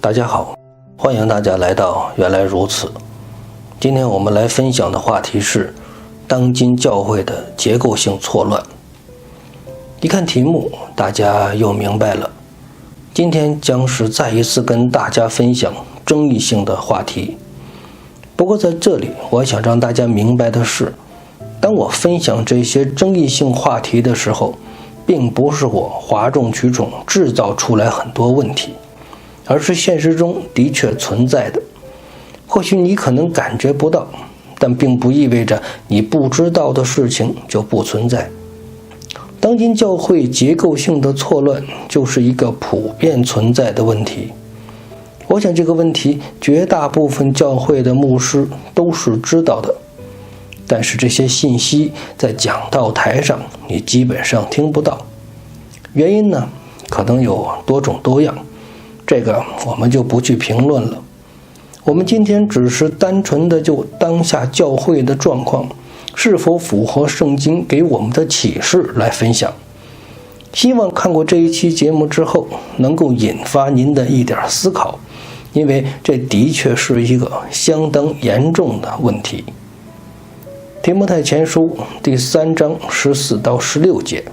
大家好，欢迎大家来到原来如此。今天我们来分享的话题是当今教会的结构性错乱。一看题目，大家又明白了，今天将是再一次跟大家分享争议性的话题。不过在这里，我想让大家明白的是，当我分享这些争议性话题的时候，并不是我哗众取宠制造出来很多问题，而是现实中的确存在的。或许你可能感觉不到，但并不意味着你不知道的事情就不存在。当今教会结构性的错乱就是一个普遍存在的问题。我想这个问题绝大部分教会的牧师都是知道的，但是这些信息在讲道台上你基本上听不到。原因呢，可能有多种多样，这个我们就不去评论了。我们今天只是单纯的就当下教会的状况是否符合圣经给我们的启示来分享。希望看过这一期节目之后能够引发您的一点思考，因为这的确是一个相当严重的问题。提摩太前书第3章14到16节，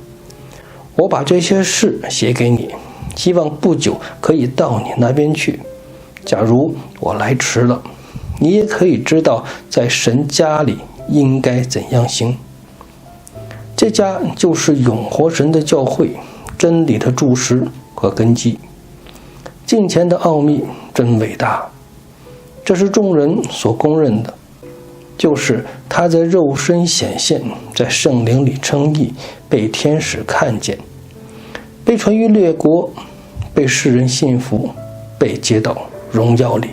我把这些事写给你，希望不久可以到你那边去。假如我来迟了，你也可以知道在神家里应该怎样行。这家就是永活神的教会，真理的柱石和根基。敬虔的奥秘真伟大，这是众人所公认的，就是他在肉身显现，在圣灵里称义，被天使看见，被传于列国，被世人信服，被接到荣耀里。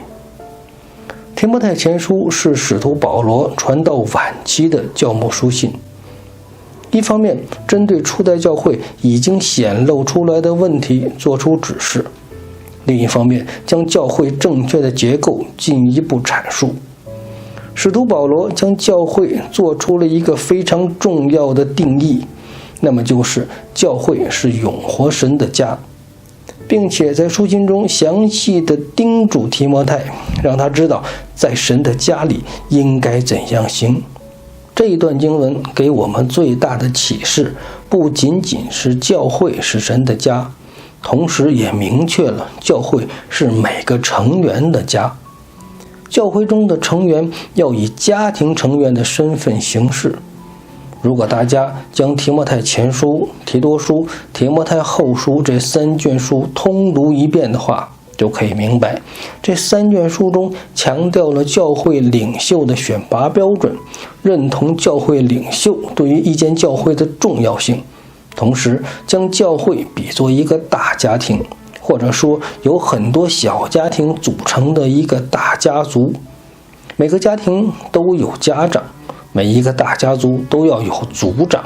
提摩太前书是使徒保罗传到晚期的教牧书信，一方面针对初代教会已经显露出来的问题做出指示，另一方面将教会正确的结构进一步阐述。使徒保罗将教会做出了一个非常重要的定义，那么就是教会是永活神的家，并且在书信中详细的叮嘱提摩太，让他知道在神的家里应该怎样行。这一段经文给我们最大的启示，不仅仅是教会是神的家，同时也明确了教会是每个成员的家。教会中的成员要以家庭成员的身份行事。如果大家将提摩太前书、提多书、提摩太后书这3卷书通读一遍的话，就可以明白，这3卷书中强调了教会领袖的选拔标准，认同教会领袖对于一间教会的重要性，同时将教会比作一个大家庭，或者说有很多小家庭组成的一个大家族。每个家庭都有家长，每一个大家族都要有族长。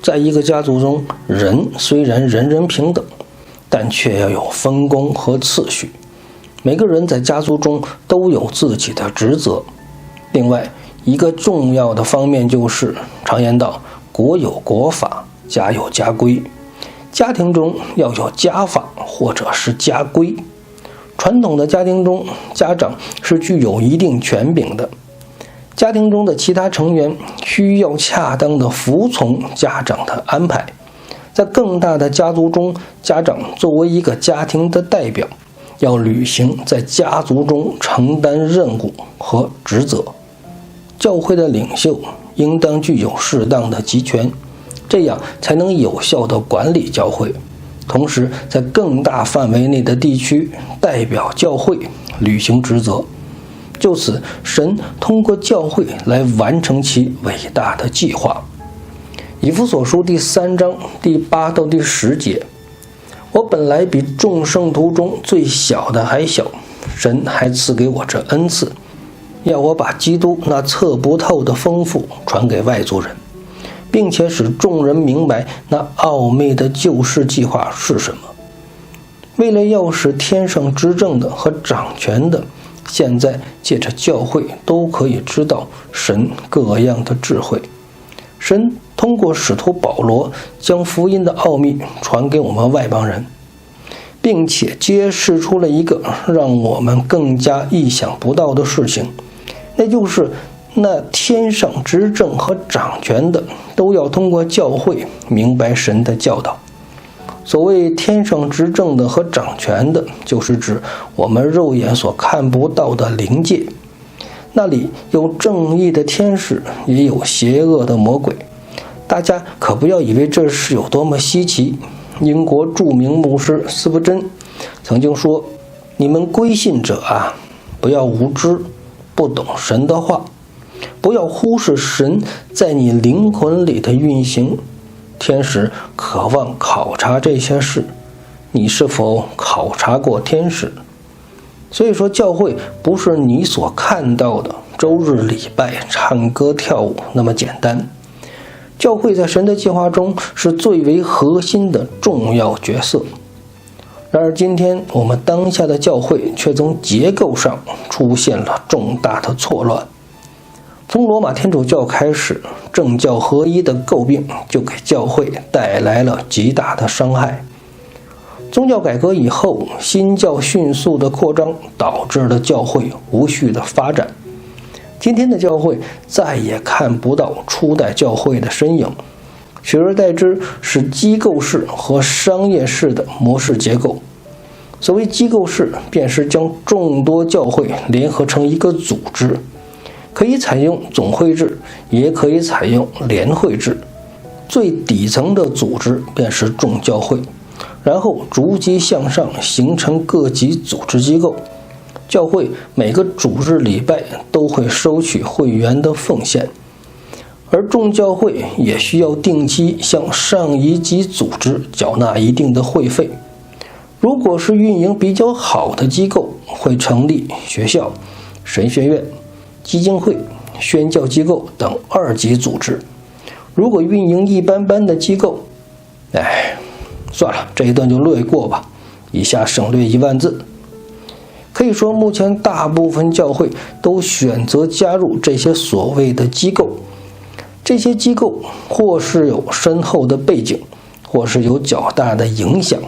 在一个家族中，人虽然人人平等，但却要有分工和次序。每个人在家族中都有自己的职责。另外一个重要的方面就是，常言道，国有国法，家有家规。家庭中要有家法或者是家规。传统的家庭中，家长是具有一定权柄的，家庭中的其他成员需要恰当的服从家长的安排。在更大的家族中，家长作为一个家庭的代表，要履行在家族中承担任务和职责。教会的领袖应当具有适当的集权，这样才能有效地管理教会，同时在更大范围内的地区代表教会履行职责。就此，神通过教会来完成其伟大的计划。以弗所书第3章第8到第10节，我本来比众圣徒中最小的还小，神还赐给我这恩赐，要我把基督那测不透的丰富传给外族人，并且使众人明白那奥秘的救世计划是什么。为了要使天上执政的和掌权的，现在借着教会都可以知道神各样的智慧。神通过使徒保罗将福音的奥秘传给我们外邦人，并且揭示出了一个让我们更加意想不到的事情，那就是那天上执政和掌权的都要通过教会明白神的教导。所谓天上执政的和掌权的，就是指我们肉眼所看不到的灵界，那里有正义的天使，也有邪恶的魔鬼。大家可不要以为这是有多么稀奇。英国著名牧师斯布真曾经说，你们归信者啊，不要无知，不懂神的话，不要忽视神在你灵魂里的运行。天使渴望考察这些事，你是否考察过天使？所以说，教会不是你所看到的周日礼拜、唱歌跳舞那么简单。教会在神的计划中是最为核心的重要角色。然而今天我们当下的教会却从结构上出现了重大的错乱。从罗马天主教开始，政教合一的诟病就给教会带来了极大的伤害。宗教改革以后，新教迅速的扩张，导致了教会无序的发展。今天的教会再也看不到初代教会的身影，取而代之是机构式和商业式的模式结构。所谓机构式，便是将众多教会联合成一个组织，可以采用总会制，也可以采用联会制。最底层的组织便是众教会，然后逐级向上形成各级组织机构。教会每个主日礼拜都会收取会员的奉献，而众教会也需要定期向上一级组织缴纳一定的会费。如果是运营比较好的机构，会成立学校、神学院、基金会、宣教机构等二级组织。如果运营一般般的机构，算了，这一段就略过吧，以下省略1万字。可以说，目前大部分教会都选择加入这些所谓的机构。这些机构或是有深厚的背景，或是有较大的影响。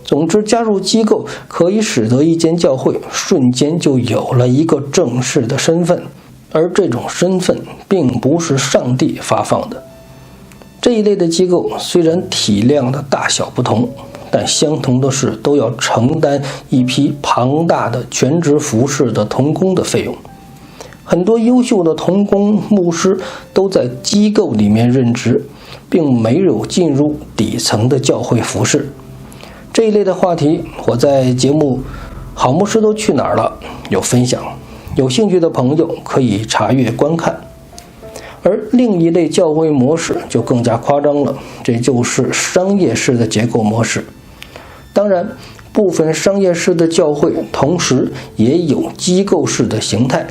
总之，加入机构可以使得一间教会瞬间就有了一个正式的身份，而这种身份并不是上帝发放的。这一类的机构虽然体量的大小不同，但相同的是都要承担一批庞大的全职服侍的同工的费用。很多优秀的同工牧师都在机构里面任职，并没有进入底层的教会服侍。这一类的话题我在节目《好牧师都去哪儿了》有分享，有兴趣的朋友可以查阅观看。而另一类教会模式就更加夸张了，这就是商业式的结构模式。当然，部分商业式的教会同时也有机构式的形态，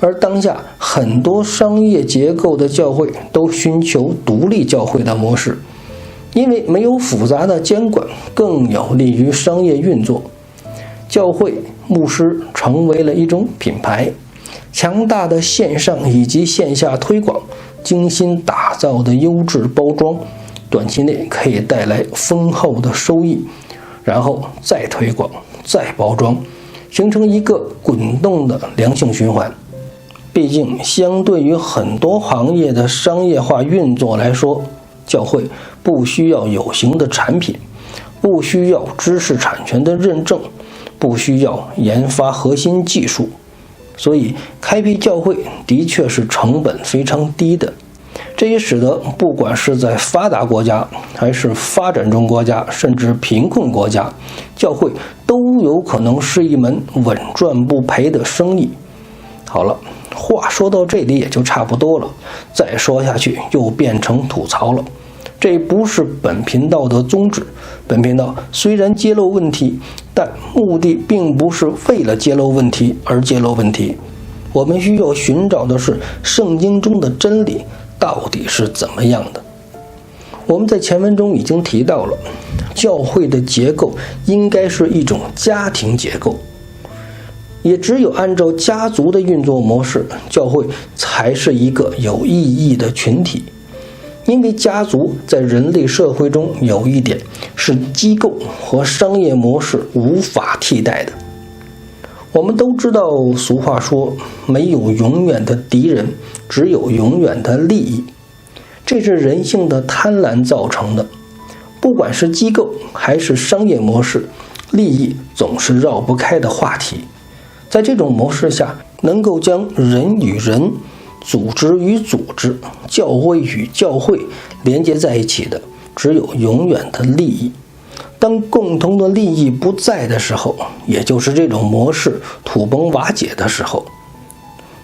而当下很多商业结构的教会都寻求独立教会的模式，因为没有复杂的监管，更有利于商业运作。教会牧师成为了一种品牌，强大的线上以及线下推广，精心打造的优质包装，短期内可以带来丰厚的收益，然后再推广，再包装，形成一个滚动的良性循环。毕竟，相对于很多行业的商业化运作来说，教会不需要有形的产品，不需要知识产权的认证，不需要研发核心技术，所以开辟教会的确是成本非常低的。这也使得不管是在发达国家还是发展中国家，甚至贫困国家，教会都有可能是一门稳赚不赔的生意。好了，话说到这里也就差不多了，再说下去又变成吐槽了。这不是本频道的宗旨，本频道虽然揭露问题，但目的并不是为了揭露问题而揭露问题。我们需要寻找的是圣经中的真理到底是怎么样的。我们在前文中已经提到了，教会的结构应该是一种家庭结构，也只有按照家族的运作模式，教会才是一个有意义的群体。因为家族在人类社会中有一点是机构和商业模式无法替代的。我们都知道，俗话说，没有永远的敌人，只有永远的利益。这是人性的贪婪造成的。不管是机构还是商业模式，利益总是绕不开的话题。在这种模式下，能够将人与人、组织与组织、教会与教会连接在一起的，只有永远的利益。当共同的利益不在的时候，也就是这种模式土崩瓦解的时候。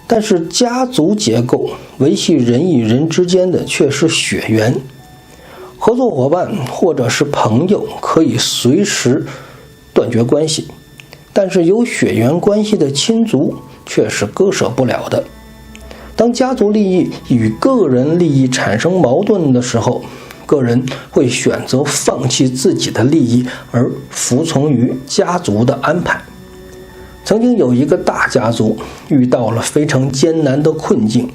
但是家族结构维系人与人之间的却是血缘，合作伙伴或者是朋友可以随时断绝关系，但是有血缘关系的亲族却是割舍不了的。当家族利益与个人利益产生矛盾的时候，个人会选择放弃自己的利益，而服从于家族的安排。曾经有一个大家族遇到了非常艰难的困境，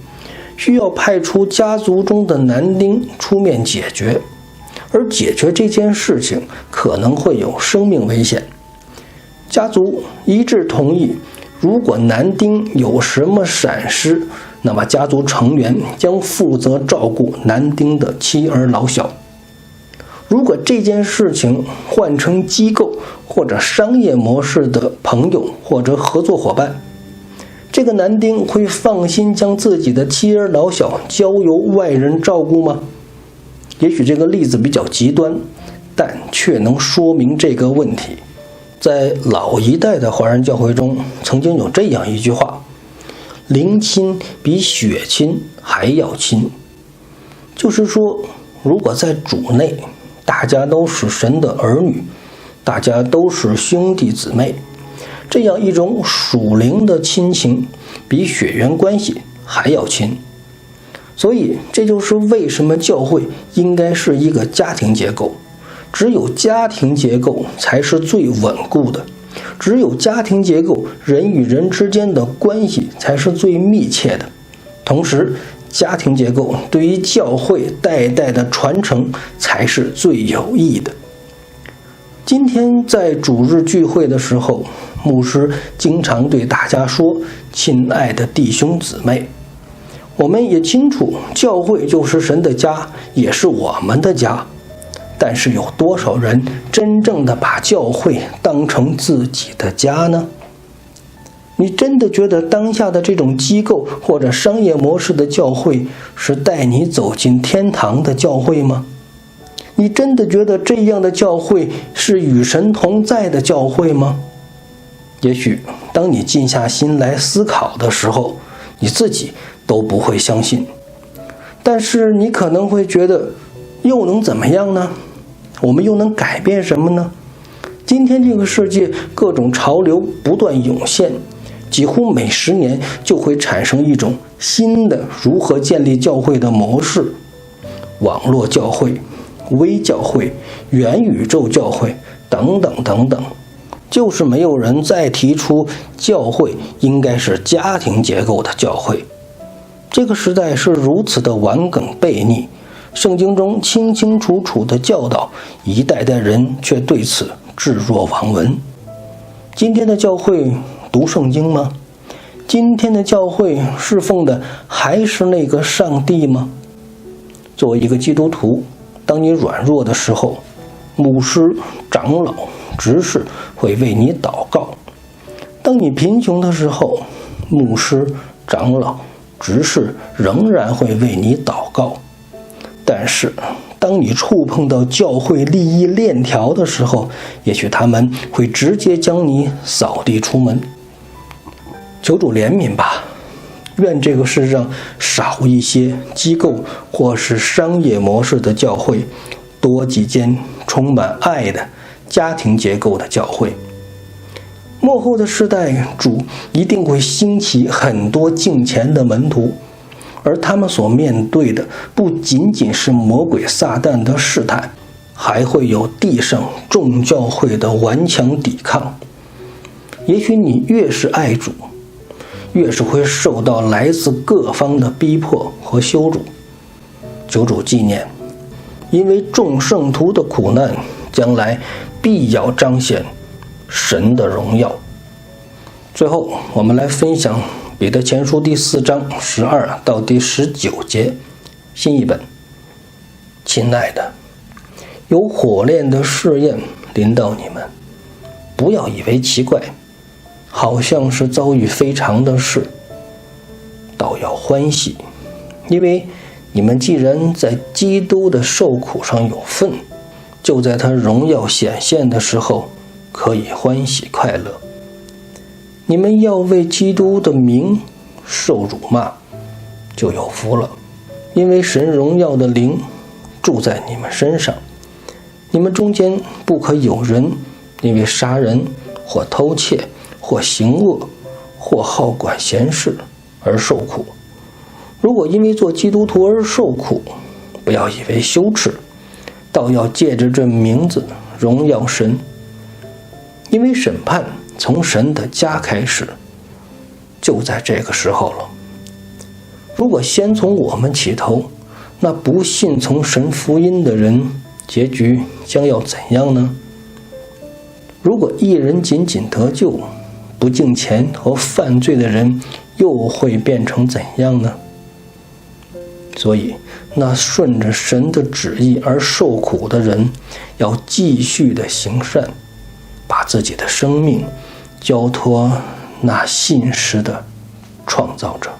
需要派出家族中的男丁出面解决，而解决这件事情可能会有生命危险。家族一致同意，如果男丁有什么闪失，那么家族成员将负责照顾男丁的妻儿老小。如果这件事情换成机构或者商业模式的朋友或者合作伙伴，这个男丁会放心将自己的妻儿老小交由外人照顾吗？也许这个例子比较极端，但却能说明这个问题。在老一代的华人教会中，曾经有这样一句话：灵亲比血亲还要亲。就是说，如果在主内大家都是神的儿女，大家都是兄弟姊妹，这样一种属灵的亲情比血缘关系还要亲。所以这就是为什么教会应该是一个家庭结构，只有家庭结构才是最稳固的，只有家庭结构，人与人之间的关系才是最密切的。同时，家庭结构对于教会代代的传承才是最有益的。今天在主日聚会的时候，牧师经常对大家说：亲爱的弟兄姊妹，我们也清楚教会就是神的家，也是我们的家。但是有多少人真正的把教会当成自己的家呢？你真的觉得当下的这种机构或者商业模式的教会是带你走进天堂的教会吗？你真的觉得这样的教会是与神同在的教会吗？也许当你静下心来思考的时候，你自己都不会相信。但是你可能会觉得，又能怎么样呢？我们又能改变什么呢？今天这个世界各种潮流不断涌现，几乎每10年就会产生一种新的如何建立教会的模式。网络教会、微教会、元宇宙教会等等等等，就是没有人再提出教会应该是家庭结构的教会。这个时代是如此的顽梗悖逆，圣经中清清楚楚的教导，一代代人却对此置若罔闻。今天的教会读圣经吗？今天的教会侍奉的还是那个上帝吗？作为一个基督徒，当你软弱的时候，牧师、长老、执事会为你祷告；当你贫穷的时候，牧师、长老、执事仍然会为你祷告。但是当你触碰到教会利益链条的时候，也许他们会直接将你扫地出门。求主怜悯吧，愿这个世上少一些机构或是商业模式的教会，多几间充满爱的家庭结构的教会。末后的世代，主一定会兴起很多敬虔的门徒，而他们所面对的不仅仅是魔鬼撒旦的试探，还会有地上众教会的顽强抵抗。也许你越是爱主，越是会受到来自各方的逼迫和羞辱。久主纪念，因为众圣徒的苦难，将来必要彰显神的荣耀。最后，我们来分享彼得前书第4章12到第19节，新译本。亲爱的，有火炼的试验临到你们，不要以为奇怪，好像是遭遇非常的事，倒要欢喜，因为你们既然在基督的受苦上有份，就在他荣耀显现的时候可以欢喜快乐。你们要为基督的名受辱骂，就有福了，因为神荣耀的灵住在你们身上。你们中间不可有人因为杀人或偷窃或行恶或好管闲事而受苦。如果因为做基督徒而受苦，不要以为羞耻，倒要借着这名字荣耀神。因为审判从神的家开始，就在这个时候了。如果先从我们起头，那不信从神福音的人结局将要怎样呢？如果一人仅仅得救，不敬虔和犯罪的人又会变成怎样呢？所以那顺着神的旨意而受苦的人，要继续的行善，把自己的生命交托那信实的创造者。